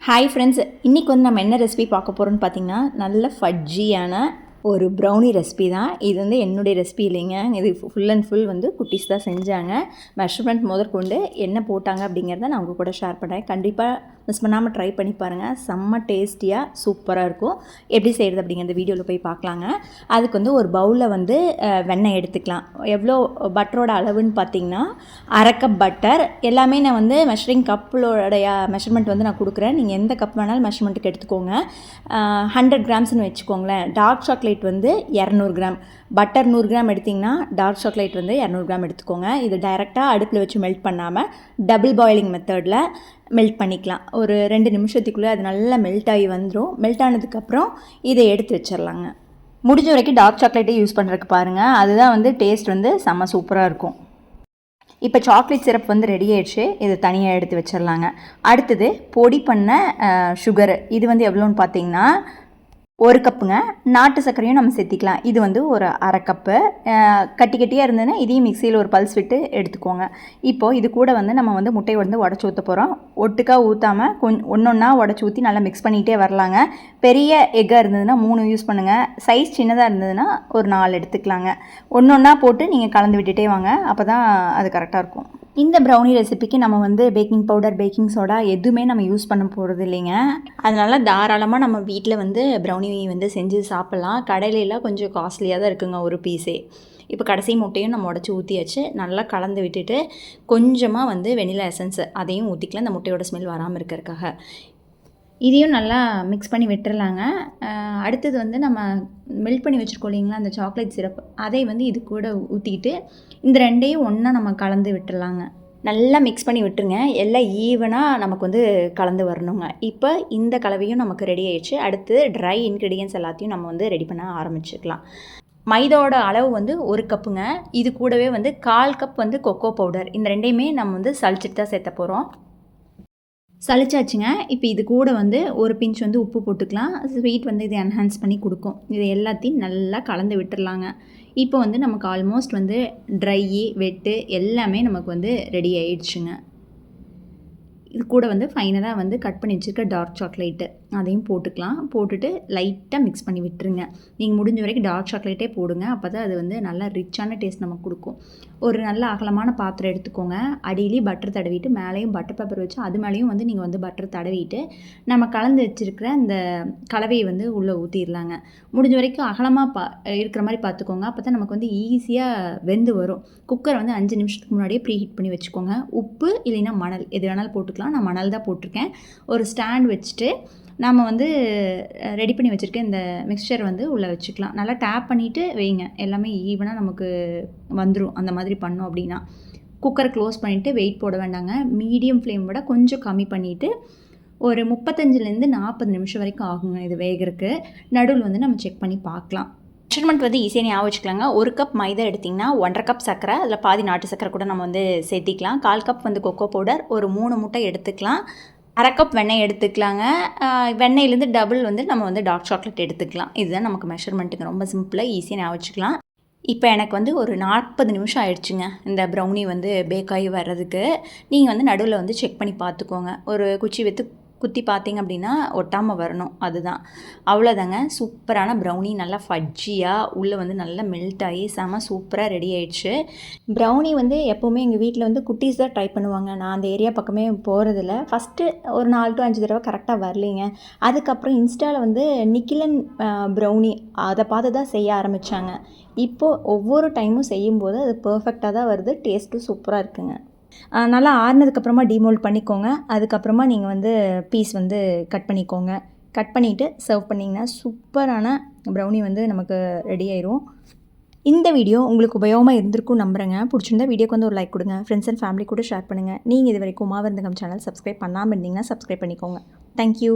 Hi friends, இன்றைக்கி வந்து நம்ம என்ன ரெசிபி பார்க்க போகிறோம்னு பார்த்தீங்கன்னா, நல்ல ஃபட்ஜியான ஒரு ப்ரௌனி ரெசிபி தான். இது வந்து என்னுடைய ரெசிபி இல்லைங்க. இது ஃபுல் அண்ட் ஃபுல் வந்து குட்டீஸ் தான் செஞ்சாங்க. மெஷர்மெண்ட் முதற்கொண்டு என்ன போட்டாங்க அப்படிங்கிறத நான் உங்கள் கூட ஷேர் பண்ணுறேன். கண்டிப்பாக மிஸ் பண்ணாமல் ட்ரை பண்ணி பாருங்கள். செம்ம டேஸ்டியாக சூப்பராக இருக்கும். எப்படி செய்கிறது அப்படிங்கிற வீடியோவில் போய் பார்க்கலாங்க. அதுக்கு வந்து ஒரு பவுலில் வந்து வெண்ணெய் எடுத்துக்கலாம். எவ்வளோ பட்டரோட அளவுன்னு பார்த்தீங்கன்னா, அரை கப் பட்டர். எல்லாமே நான் வந்து மெஷரிங் கப்போடைய மெஷர்மெண்ட் வந்து நான் கொடுக்குறேன். நீங்கள் எந்த கப் வேணாலும் மெஷர்மெண்ட்டுக்கு எடுத்துக்கோங்க. 100 கிராம்ஸ்னு வச்சுக்கோங்களேன். டார்க் சாக்லேட் வந்து 200 கிராம், பட்டர் 100 கிராம் எடுத்திங்கன்னா டார்க் சாக்லேட் வந்து 200 கிராம் எடுத்துக்கோங்க. இது டைரெக்டாக அடுப்பில் வச்சு மெல்ட் பண்ணாமல் டபுள் பாயிலிங் மெத்தடில் மெல்ட் பண்ணிக்கலாம். ஒரு 2 நிமிஷத்துக்குள்ளே அது நல்லா மெல்ட் ஆகி வந்துடும். மெல்ட் ஆனதுக்கப்புறம் இதை எடுத்து வச்சிடலாங்க. முடிஞ்ச வரைக்கும் டார்க் சாக்லேட்டே யூஸ் பண்ணுறதுக்கு பாருங்கள். அதுதான் வந்து டேஸ்ட் வந்து செம்ம சூப்பராக இருக்கும். இப்போ சாக்லேட் சிரப் வந்து ரெடி ஆயிடுச்சு. இது தனியாக எடுத்து வச்சிடலாங்க. அடுத்தது பொடி பண்ண சுகரு. இது வந்து எவ்வளோன்னு பார்த்தீங்கன்னா 1 கப்புங்க. நாட்டு சர்க்கரையும் நம்ம சேர்த்திக்கலாம். இது வந்து ஒரு அரை கப்பு. கட்டி கட்டியாக இருந்ததுன்னா இதையும் மிக்சியில் ஒரு பல்ஸ் விட்டு எடுத்துக்கோங்க. இப்போது இது கூட வந்து நம்ம வந்து முட்டையை வந்து உடச்சி ஊற்ற போகிறோம். ஒட்டுக்காக ஊற்றாமல் ஒன்றொன்னா உடச்சி ஊற்றி நல்லா மிக்ஸ் பண்ணிகிட்டே வரலாங்க. பெரிய எக்காக இருந்ததுன்னா 3 யூஸ் பண்ணுங்கள். சைஸ் சின்னதாக இருந்ததுன்னா ஒரு 4 எடுத்துக்கலாங்க. ஒன்றொன்னா போட்டு நீங்கள் கலந்து விட்டுட்டே வாங்க. அப்போ தான் அது கரெக்டாக இருக்கும். இந்த ப்ரௌனி ரெசிபிக்கு நம்ம வந்து பேக்கிங் பவுடர், பேக்கிங் சோடா எதுவுமே நம்ம யூஸ் பண்ண போகிறது இல்லைங்க. அதனால் தாராளமாக நம்ம வீட்டில் வந்து ப்ரௌனி வந்து செஞ்சு சாப்பிட்லாம். கடையிலலாம் கொஞ்சம் காஸ்ட்லியாக தான் இருக்குங்க ஒரு பீஸே. இப்போ கடைசி முட்டையும் நம்ம உடச்சி ஊற்றியாச்சு. நல்லா கலந்து விட்டுட்டு கொஞ்சமாக வந்து வெனிலா எசன்ஸ் அதையும் ஊற்றிக்கலாம், இந்த முட்டையோட ஸ்மெல் வராமல் இருக்கிறதுக்காக. இதையும் நல்லா மிக்ஸ் பண்ணி விட்டுறலாங்க. அடுத்தது வந்து நம்ம மெல்ட் பண்ணி வச்சுருக்கோம் இல்லைங்களா அந்த சாக்லேட் சிரப், அதை வந்து இது கூட ஊற்றிக்கிட்டு இந்த ரெண்டையும் ஒன்றா நம்ம கலந்து விட்டுறலாங்க. நல்லா மிக்ஸ் பண்ணி விட்டுருங்க. எல்லாம் ஈவனாக நமக்கு வந்து கலந்து வரணுங்க. இப்போ இந்த கலவையும் நமக்கு ரெடி ஆயிடுச்சு. அடுத்து ட்ரை இன்க்ரீடியன்ஸ் எல்லாத்தையும் நம்ம வந்து ரெடி பண்ண ஆரம்பிச்சுக்கலாம். மைதாவோட அளவு வந்து 1 கப்புங்க. இது கூடவே வந்து 1/4 கப் வந்து கொக்கோ பவுடர். இந்த ரெண்டையுமே நம்ம வந்து சளிச்சிட்டு தான் சேர்த்த போகிறோம். சளிச்சாச்சுங்க. இப்போ இது கூட வந்து ஒரு பிஞ்ச் வந்து உப்பு போட்டுக்கலாம். ஸ்வீட் வந்து இது என்ஹான்ஸ் பண்ணி கொடுக்கும். இது எல்லாத்தையும் நல்லா கலந்து விட்டுறலாங்க. இப்போ வந்து நமக்கு ஆல்மோஸ்ட் வந்து ட்ரை, வெட்டு எல்லாமே நமக்கு வந்து ரெடி ஆயிடுச்சுங்க. இது கூட வந்து ஃபைனலாக வந்து கட் பண்ணி வச்சுருக்க டார்க் சாக்லேட்டு அதையும் போட்டுக்கலாம். போட்டுட்டு லைட்டாக மிக்ஸ் பண்ணி விட்டுருங்க. நீங்கள் முடிஞ்ச வரைக்கும் டார்க் சாக்லேட்டே போடுங்க. அப்போ தான் அது வந்து நல்லா ரிச்சான டேஸ்ட் நமக்கு கொடுக்கும். ஒரு நல்ல அகலமான பாத்திரம் எடுத்துக்கோங்க. அடியிலையும் பட்டர் தடவிட்டு மேலேயும் பட்டர் பேப்பர் வச்சு அது மேலேயும் வந்து நீங்கள் வந்து பட்டர் தடவிட்டு நம்ம கலந்து வச்சுருக்கிற அந்த கலவையை வந்து உள்ளே ஊற்றிடலாங்க. முடிஞ்ச வரைக்கும் அகலமாக இருக்கிற மாதிரி பார்த்துக்கோங்க. அப்போ தான் நமக்கு வந்து ஈஸியாக வெந்து வரும். குக்கரை வந்து 5 நிமிஷத்துக்கு முன்னாடியே ப்ரீ ஹீட் பண்ணி வச்சுக்கோங்க. உப்பு இல்லைன்னா மணல் எது வேணாலும் போட்டுக்கலாம். நான் மணல் தான் போட்டிருக்கேன். ஒரு ஸ்டாண்ட் வச்சுட்டு நம்ம வந்து ரெடி பண்ணி வச்சுருக்க இந்த மிக்சர் வந்து உள்ளே வச்சுக்கலாம். நல்லா டேப் பண்ணிவிட்டு வைங்க. எல்லாமே ஈவனாக நமக்கு வந்துடும். அந்த மாதிரி பண்ணோம் அப்படின்னா குக்கரை க்ளோஸ் பண்ணிவிட்டு வெயிட் போட வேண்டாங்க. மீடியம் ஃப்ளேம் விட கொஞ்சம் கம்மி பண்ணிவிட்டு ஒரு 35லேருந்து 40 நிமிஷம் வரைக்கும் ஆகுங்க இது வேகிறதுக்கு. நடுவில் வந்து நம்ம செக் பண்ணி பார்க்கலாம். மெஷர்மெண்ட் வந்து ஈஸியாக ஞாபகம் வச்சுக்கலாங்க. 1 கப் மைதா எடுத்திங்கன்னா 1.5 கப் சர்க்கரை, அதில் பாதி நாட்டு சர்க்கரை கூட நம்ம வந்து சேர்த்திக்கலாம். 1/4 கப் வந்து கொக்கோ பவுடர், ஒரு 3 முட்டை எடுத்துக்கலாம். அரை கப் வெண்ணெய் எடுத்துக்கலாங்க. வெண்ணெயிலேருந்து டபுள் வந்து நம்ம வந்து டார்க் சாக்லேட் எடுத்துக்கலாம். இதுதான் நமக்கு மெஷர்மெண்ட்டுங்க. ரொம்ப சிம்பிளாக ஈஸியாக ஞாபகம் வச்சுக்கலாம். இப்போ எனக்கு வந்து ஒரு 40 நிமிஷம் ஆயிடுச்சுங்க இந்த ப்ரௌனி வந்து பேக் ஆகி வர்றதுக்கு. நீங்கள் வந்து நடுவில் வந்து செக் பண்ணி பார்த்துக்கோங்க. ஒரு குச்சி வைத்து குத்தி பார்த்தீங்க அப்படின்னா ஒட்டாமல் வரணும். அதுதான், அவ்வளோதாங்க. சூப்பரான ப்ரௌனி நல்லா ஃபட்ஜியாக உள்ளே வந்து நல்லா மெல்ட் ஆகி செம சூப்பராக ரெடி ஆயிடுச்சு. ப்ரௌனி வந்து எப்போவுமே எங்கள் வீட்டில் வந்து குட்டீஸ் தான் ட்ரை பண்ணுவாங்க. நான் அந்த ஏரியா பக்கமே போகிறதில்ல. ஃபஸ்ட்டு ஒரு 4 to 5 தடவை கரெக்டாக வரலைங்க. அதுக்கப்புறம் இன்ஸ்டாவில் வந்து நிக்கிலன் ப்ரௌனி அதை பார்த்து தான் செய்ய ஆரம்பித்தாங்க. இப்போது ஒவ்வொரு டைமும் செய்யும்போது அது பர்ஃபெக்டாக தான் வருது. டேஸ்ட்டும் சூப்பராக இருக்குங்க. நல்லா ஆறுனதுக்கப்புறமா டிமோல்ட் பண்ணிக்கோங்க. அதுக்கப்புறமா நீங்கள் வந்து பீஸ் வந்து கட் பண்ணிக்கோங்க. கட் பண்ணிவிட்டு சர்வ் பண்ணிங்கன்னா சூப்பரான ப்ரௌனி வந்து நமக்கு ரெடி ஆயிரும். இந்த வீடியோ உங்களுக்கு உபயோகமாக இருந்திருக்கும் நம்புகிறேங்க. பிடிச்சிருந்தா வீடியோக்கு வந்து ஒரு லைக் கொடுங்க. ஃப்ரெண்ட்ஸ் அண்ட் ஃபேமிலி கூட ஷேர் பண்ணுங்கள். நீங்கள் இது வரைக்கும் உமாவிருந்தகம் சேனல் சப்ஸ்கிரைப் பண்ணாமல் இருந்தீங்கன்னா சப்ஸ்கிரைப் பண்ணிக்கோங்க. தேங்க்யூ.